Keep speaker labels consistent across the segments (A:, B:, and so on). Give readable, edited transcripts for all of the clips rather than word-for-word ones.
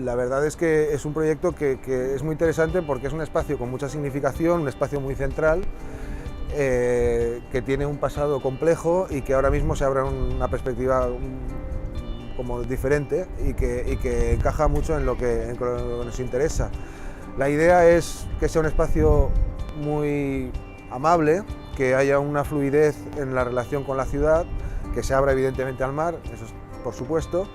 A: La verdad es que es un proyecto que es muy interesante porque es un espacio con mucha significación, un espacio muy central, que tiene un pasado complejo y que ahora mismo se abre una perspectiva como diferente y que encaja mucho en lo que nos interesa. La idea es que sea un espacio muy amable, que haya una fluidez en la relación con la ciudad, que se abra evidentemente al mar, eso es por supuesto,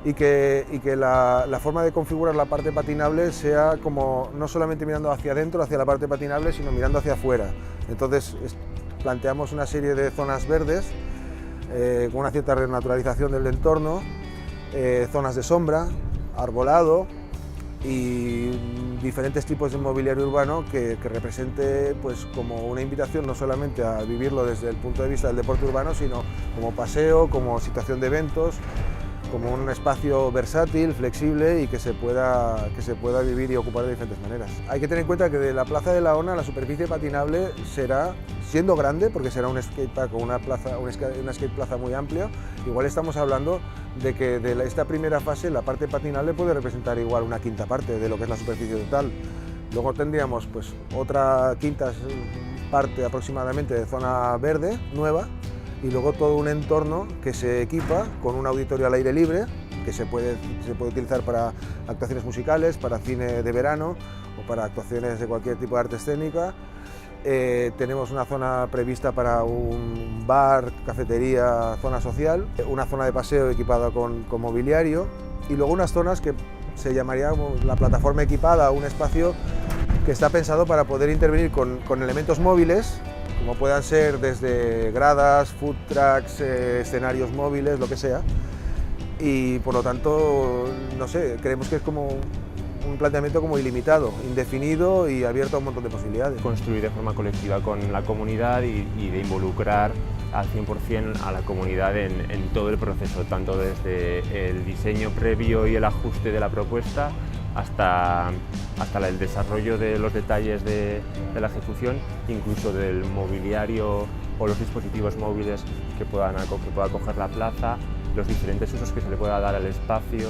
A: y que la forma de configurar la parte patinable sea como no solamente mirando hacia adentro, hacia la parte patinable, sino mirando hacia afuera. Entonces planteamos una serie de zonas verdes con una cierta renaturalización del entorno, zonas de sombra, arbolado y diferentes tipos de mobiliario urbano que represente pues, como una invitación no solamente a vivirlo desde el punto de vista del deporte urbano, sino como paseo, como situación de eventos, como un espacio versátil, flexible y que se pueda vivir y ocupar de diferentes maneras. Hay que tener en cuenta que de la Plaza de la Ona la superficie patinable será, siendo grande, porque será un skatepark o una skate plaza muy amplia, igual estamos hablando de que de esta primera fase la parte patinable puede representar igual una quinta parte de lo que es la superficie total. Luego tendríamos pues otra quinta parte aproximadamente de zona verde nueva, y luego todo un entorno que se equipa con un auditorio al aire libre que se puede utilizar para actuaciones musicales, para cine de verano o para actuaciones de cualquier tipo de arte escénica. Tenemos una zona prevista para un bar, cafetería, zona social, una zona de paseo equipada con mobiliario y luego unas zonas que se llamaría la plataforma equipada, un espacio que está pensado para poder intervenir con elementos móviles, como puedan ser desde gradas, food trucks, escenarios móviles, lo que sea. Y por lo tanto, no sé, creemos que es como un planteamiento como ilimitado, indefinido y abierto a un montón de posibilidades.
B: Construir de forma colectiva con la comunidad y de involucrar al 100% a la comunidad en todo el proceso, tanto desde el diseño previo y el ajuste de la propuesta hasta el desarrollo de los detalles de la ejecución, incluso del mobiliario o los dispositivos móviles que pueda acoger la plaza, los diferentes usos que se le pueda dar al espacio.